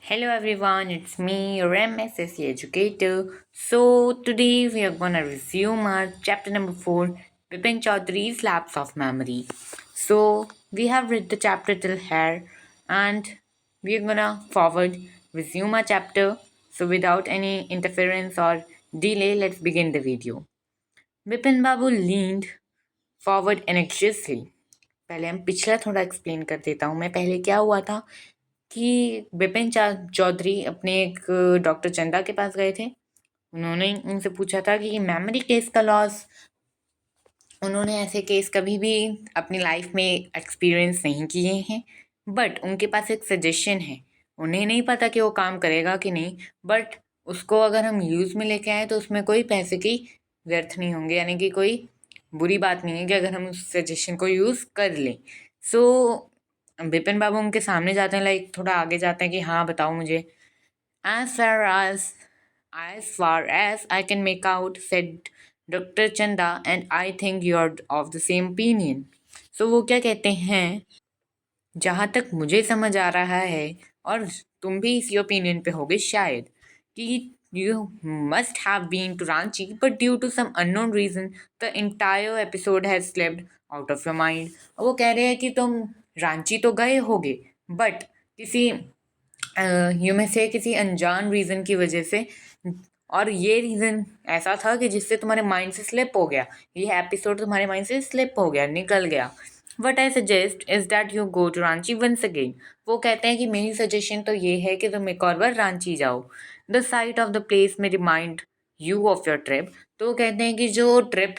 Hello everyone, it's me, your MSSC educator. So today we are gonna resume our chapter number 4, Bipin Chaudhary's Lapse of Memory. So we have read the chapter till here and we are gonna forward resume our chapter. So without any interference or delay, let's begin the video. Bipin Babu leaned forward anxiously. पहले हम पिछला थोड़ा explain कर देता हूँ मैं पहले क्या हुआ था कि चौधरी अपने एक डॉक्टर चंदा के पास गए थे। उन्होंने उनसे पूछा था कि मेमोरी केस का लॉस उन्होंने ऐसे केस कभी भी अपनी लाइफ में एक्सपीरियंस नहीं किए हैं, बट उनके पास एक सजेशन है। उन्हें नहीं पता कि वो काम करेगा कि नहीं, बट उसको अगर हम यूज़ में लेके आए तो उसमें कोई पैसे की व्यर्थ नहीं होंगे, यानी कि कोई बुरी बात नहीं है कि अगर हम उस सजेशन को यूज़ कर लें। सो बिपिन बाबू उनके सामने जाते हैं, लाइक थोड़ा आगे जाते हैं कि हाँ बताओ मुझे। As far as I can make out, said Dr. Chanda, and I think you're of the same opinion. So वो क्या कहते हैं, जहाँ तक मुझे समझ आ रहा है और तुम भी इसी ओपिनियन पे होगे शायद, कि you must have been to Ranchi, but due to some unknown reason, the entire episode has slipped out of your mind. और वो कह रहे हैं कि तुम रांची तो गए होगे, बट किसी यू में से किसी अनजान रीज़न की वजह से, और ये रीज़न ऐसा था कि जिससे तुम्हारे माइंड से स्लिप हो गया, ये एपिसोड तुम्हारे माइंड से स्लिप हो गया, निकल गया। What I suggest is that you go to Ranchi once again. वो कहते हैं कि मेरी सजेशन तो ये है कि तुम एक और बार रांची जाओ। The sight of the place may remind you of your trip. तो वो कहते हैं कि जो ट्रिप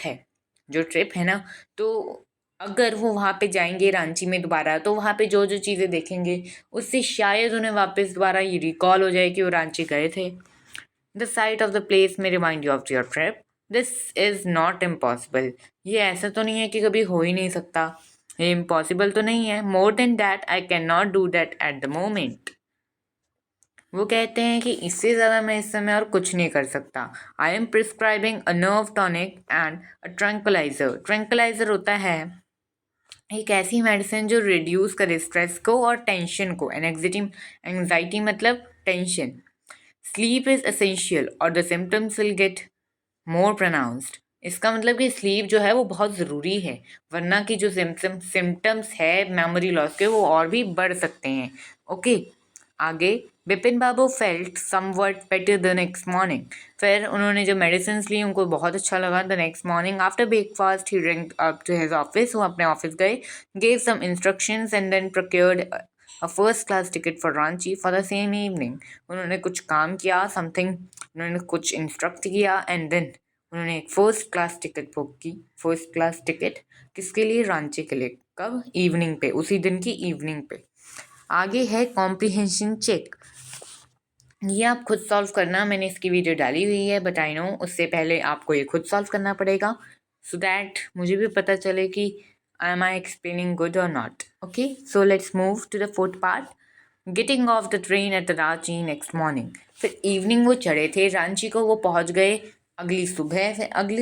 है ना, तो अगर वो वहाँ पे जाएंगे रांची में दोबारा, तो वहाँ पे जो जो चीज़ें देखेंगे उससे शायद उन्हें वापस दोबारा ये रिकॉल हो जाए कि वो रांची गए थे। The sight of the place may remind you of your trip. This is not impossible. ये ऐसा तो नहीं है कि कभी हो ही नहीं सकता, ये इम्पॉसिबल तो नहीं है। More than that I can not do that at the moment. वो कहते हैं कि इससे ज़्यादा मैं इस समय और कुछ नहीं कर सकता। I am prescribing a nerve tonic and a tranquilliser. Tranquilliser होता है एक ऐसी मेडिसिन जो रिड्यूस करे स्ट्रेस को और टेंशन को। एंग्जाइटी मतलब टेंशन। स्लीप इज़ एसेंशियल और the symptoms will get more pronounced. इसका मतलब कि स्लीप जो है वो बहुत ज़रूरी है, वरना की जो सिम्टम्स है मेमोरी लॉस के वो और भी बढ़ सकते हैं। ओके, आगे। Bipin Babu felt somewhat better the next morning. फिर उन्होंने जो मेडिसिन ली उनको बहुत अच्छा लगा। The next morning after breakfast he went up to his office. वो अपने ऑफिस गए, gave some instructions and then procured a first class ticket for Ranchi for the same evening. उन्होंने कुछ काम किया, उन्होंने कुछ इंस्ट्रक्ट किया एंड देन उन्होंने एक फर्स्ट क्लास टिकट बुक की। फर्स्ट क्लास टिकट किसके लिए? रांची के लिए। कब? इवनिंग पे, उसी दिन की इवनिंग पे। आगे है कॉम्प्रिहेंशन चेक। ये आप खुद सॉल्व करना, मैंने इसकी वीडियो डाली हुई है, बट आई नो उससे पहले आपको ये खुद सॉल्व करना पड़ेगा, सो दैट मुझे भी पता चले कि am I explaining good or not. Okay, so let's move to the fourth part. Getting off the train at the Ranchi next morning. फिर इवनिंग वो चढ़े थे रांची को, वो पहुंच गए अगली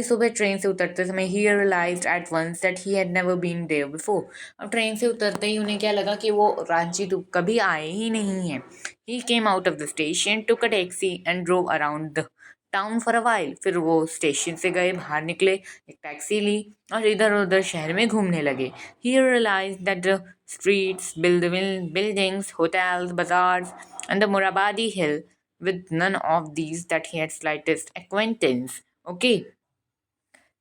सुबह ट्रेन से उतरते समय he realized at once that he had never been there before. अब ट्रेन से उतरते ही उन्हें क्या लगा कि वो रांची तो कभी आए ही नहीं हैं। He came out of the station, took a taxi and drove around the town for a while. फिर वो स्टेशन से गए, बाहर निकले, एक टैक्सी ली और इधर उधर शहर में घूमने लगे। He realize that the streets, buildings, hotels, bazaars and the Morabadi hill with none of these that he had slightest acquaintance. Okay,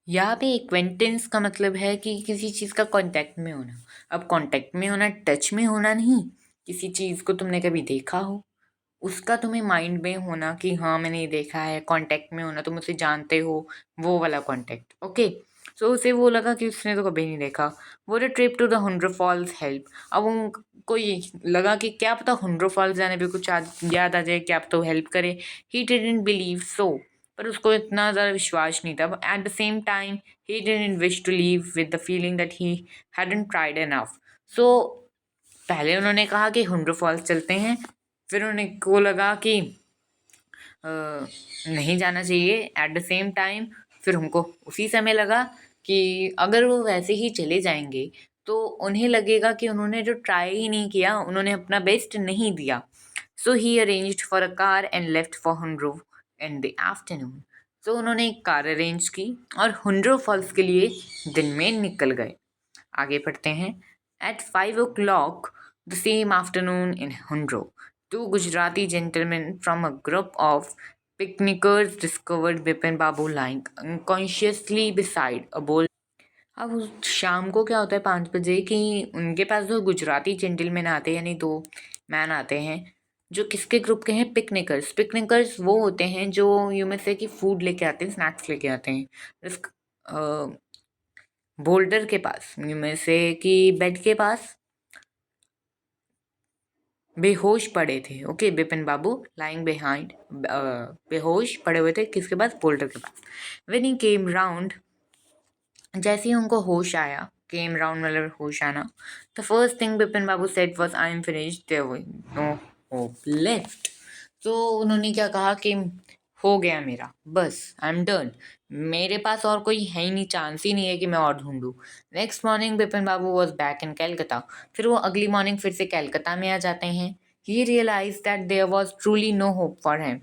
यहाँ पे एक्वेंटेंस का मतलब है कि किसी चीज़ का कांटेक्ट में होना। अब कांटेक्ट में होना, टच में होना नहीं, किसी चीज़ को तुमने कभी देखा हो, उसका तुम्हें माइंड में होना कि हाँ मैंने ये देखा है। कांटेक्ट में होना, तुम उसे जानते हो, वो वाला कांटेक्ट। ओके, सो उसे वो लगा कि उसने तो कभी नहीं देखा। वो the trip to the Hundru falls help. अब उनको ये लगा कि क्या पता हुंड्र फॉल्स जाने पे कुछ याद आ जाए, क्या पता वो हेल्प करे। ही डिडंट बिलीव सो, पर उसको इतना ज़्यादा विश्वास नहीं था। At the same time he didn't wish to leave with the feeling that he hadn't tried enough. So पहले उन्होंने कहा कि हुंड्र फॉल्स चलते हैं, फिर उन्हें को लगा कि नहीं जाना चाहिए। एट द सेम टाइम फिर हमको उसी समय लगा कि अगर वो वैसे ही चले जाएंगे तो उन्हें लगेगा कि उन्होंने जो ट्राई ही नहीं किया, उन्होंने अपना बेस्ट नहीं दिया। So he arranged for a car and left for Hunro in the afternoon. So उन्होंने एक कार अरेंज की और हुंड्रो फॉल्स के लिए दिन में निकल गए। आगे पढ़ते हैं। At 5 o'clock the same afternoon in Hunro, two Gujarati gentlemen from a group of picnickers discovered Bipin Babu lying unconsciously beside a bowl। अब शाम को क्या होता है 5 बजे कि उनके पास दो गुजराती जेंटलमैन आते हैं, यानी दो मैन आते हैं जो किसके ग्रुप के हैं, पिकनिकर्स। पिकनिकर्स वो होते हैं जो यू में से कि फूड लेके आते हैं, स्नैक्स लेके आते हैं इस बोल्डर के पास, यू में से कि बेड के पास बेहोश पड़े थे। ओके, बिपिन बाबू लाइंग बिहाइंड, बेहोश पड़े हुए थे किसके पास, बोल्डर के पास। व्हेन ही केम राउंड, जैसे ही उनको होश आया, केम राउंड मतलब होश आना, the first thing Bipin Babu said was I am finished, there was no hope left. तो उन्होंने क्या कहा कि हो गया मेरा, बस आई एम डन, मेरे पास और कोई है ही नहीं, चांस ही नहीं है कि मैं और ढूंढूं। Next morning Bipin Babu was back in Calcutta. फिर वो अगली मॉर्निंग फिर से कैलकाता में आ जाते हैं। He realize that there was truly no hope for him.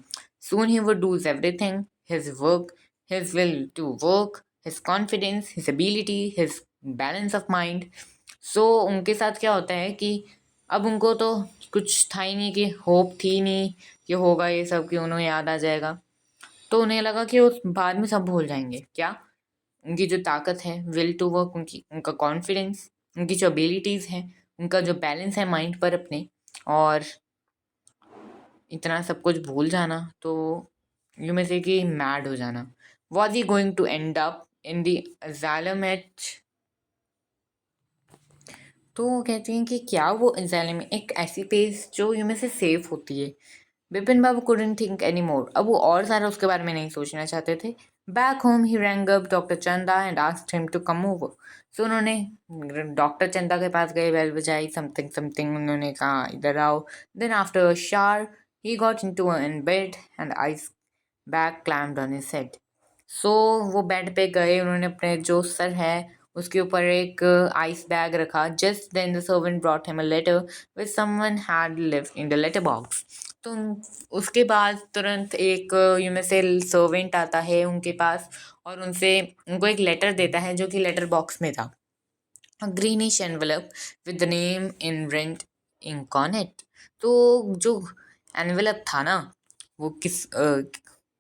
Soon he would lose everything, his work, his will to work, his confidence, his ability, his balance of mind। सो उनके साथ क्या होता है कि अब उनको तो कुछ था ही नहीं, कि होप थी नहीं कि होगा ये सब, कि उन्हें याद आ जाएगा। तो उन्हें लगा कि वो बाद में सब भूल जाएंगे। क्या, उनकी जो ताकत है, विल टू वर्क, उनका कॉन्फिडेंस, उनकी जो एबिलिटीज़ हैं, उनका जो बैलेंस है माइंड पर अपने, और इतना सब कुछ भूल जाना, तो यू में से कि मैड हो जाना। Was he going to end up in the asylum at, तो वो कहती हैं कि क्या वो asylum में एक ऐसी प्लेस जो यू में से सेफ होती है। बिपिन बाबू couldn't think anymore, अब वो और ज़्यादा उसके बारे में नहीं सोचना चाहते थे। Back home he rang up doctor चंदा and asked him to come over। सो उन्होंने डॉक्टर चंदा के पास गए, बेल बजाई, समथिंग समथिंग, उन्होंने कहा इधर आओ। Then after a shower he got into an bed and ice bag clamped on his head। सो वो बेड पे गए, उन्होंने अपने जो सर है उसके ऊपर एक आइस बैग रखा। Just then the servant brought him a letter which someone had lived in the letter box. तो उसके बाद तुरंत एक यू में से सर्वेंट आता है उनके पास और उनसे उनको एक लेटर देता है जो कि लेटर बॉक्स में था। Greenish envelope with the name in rent ink on it. तो जो एनवेलप था ना, वो किस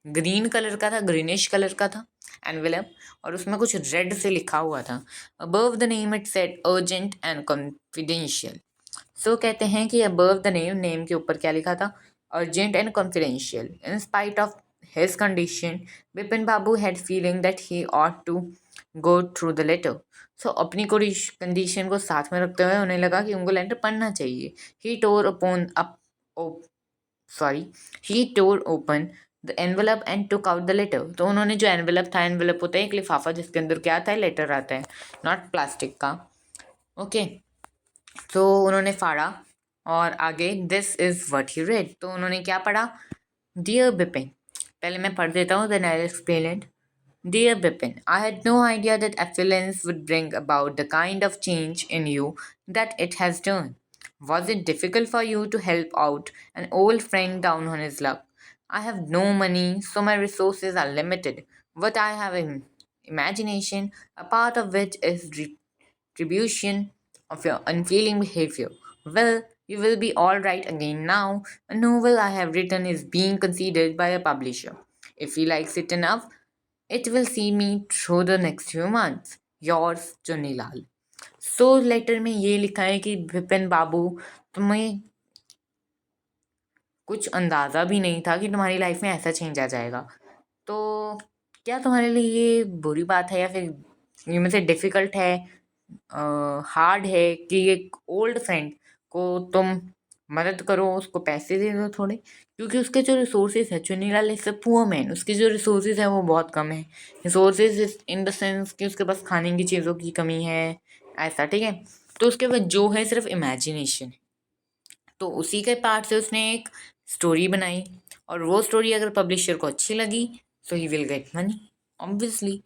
ग्रीन कलर का था, ग्रीनिश कलर का था एनवेलप, और उसमें कुछ रेड से लिखा हुआ था। Above the name it said urgent and confidential. So कहते हैं कि अबव द नेम, नेम के ऊपर क्या लिखा था, urgent and confidential. In spite of his condition Bipin Babu had feeling that he ought to go through the letter. So अपनी condition को साथ में रखते हुए उन्हें लगा कि उनको लेटर पढ़ना चाहिए। He tore upon up sorry he tore open the envelope and took out the letter. तो उन्होंने जो एनवेलप था, एनवेलप होता है एक लिफाफा जिसके अंदर क्या आता है, लेटर आता है, नॉट प्लास्टिक का। ओके, तो उन्होंने फाड़ा और आगे this is what he red. तो उन्होंने क्या पढ़ा, डियर बिपिन, पहले मैं पढ़ देता हूँ, then I will explain it. Dear Bipin, I had no idea that affluence would bring about the kind of change in you that it has done. Was it difficult for you to help out an old friend down on his luck? I have no money, so my resources are limited, but I have an imagination, a part of which is retribution of your unfeeling behavior. Well, you will be all right again now. A novel I have written is being considered by a publisher. If he likes it enough, it will see me through the next few months. Yours, Chunnilal. So letter में ये लिखा है कि विपिन बाबू, तुम्हें कुछ अंदाज़ा भी नहीं था कि तुम्हारी लाइफ में ऐसा चेंज आ जाएगा। तो क्या तुम्हारे लिए ये बुरी बात है या फिर ये में से डिफ़िकल्ट है, हार्ड है कि एक ओल्ड फ्रेंड को तुम मदद करो, उसको पैसे दे दो थोड़े, क्योंकि उसके जो रिसोर्सेज है, Chunnilal is a poor man, उसके जो रिसोर्सेज है वो बहुत कम है। रिसोर्सेज इन द सेंस कि उसके पास खाने की चीज़ों की कमी है, ऐसा, ठीक है। तो उसके पास जो है सिर्फ इमेजिनेशन। तो उसी के पार्ट से उसने एक स्टोरी बनाई, और वो स्टोरी अगर पब्लिशर को अच्छी लगी so he will get money, obviously।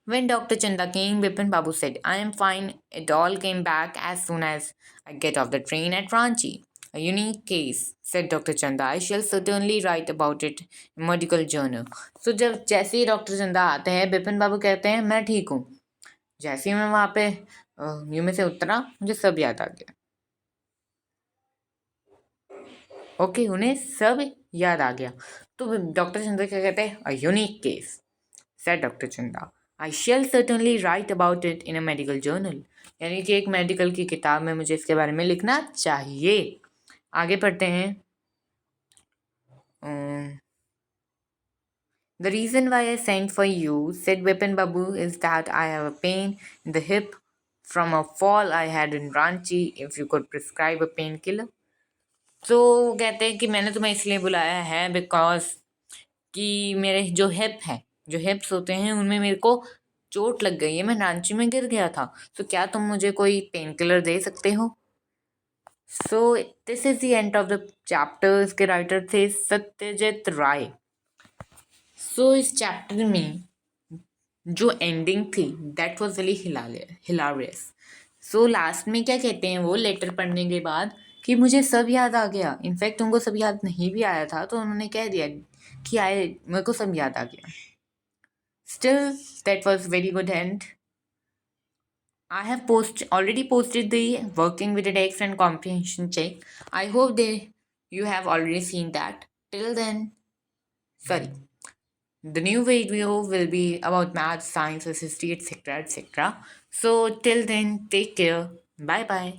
When Dr. Chanda came, Bipin Babu said, I am fine. It all came back as soon as I get off the train at Ranchi। A unique case, said Dr. Chanda. I shall certainly write about it in medical journal. So जब जैसे ही doctor चंदा आते हैं, बिपिन बाबू कहते हैं मैं ठीक हूँ। जैसे ही मैं वहाँ पे न्यू में से उतरा, मुझे सब याद आ गया। ओके, उन्हें सब याद आ गया। तो डॉक्टर चंदा क्या कहते हैं? A unique case, said Dr. Chanda. I shall certainly write about it in a medical journal. यानी कि एक मेडिकल की किताब में मुझे इसके बारे में लिखना चाहिए। आगे पढ़ते हैं। The reason why I sent for you, said Vipin Babu, is that I have a pain in the hip from a fall I had in Ranchi. If you could prescribe a painkiller. तो कहते हैं कि मैंने तुम्हें इसलिए बुलाया है because कि मेरे जो हिप्स होते हैं उनमें मेरे को चोट लग गई है, मैं रांची में गिर गया था। तो क्या तुम मुझे कोई पेन किलर दे सकते हो? So this is the end of the chapter. इसके राइटर थे सत्यजीत राय। सो इस चैप्टर में जो एंडिंग थी that was really hilarious. So last में क्या कहते हैं वो लेटर पढ़ने के बाद कि मुझे सब याद आ गया। इनफैक्ट उनको सब याद नहीं भी आया था तो उन्होंने कह दिया कि मेरे को सब याद आ गया। Still, that was very good and I have already posted the working with the text and comprehension check. I hope you have already seen that. Till then, sorry. The new video will be about math, science, history, etc. etc. So till then, take care. Bye bye.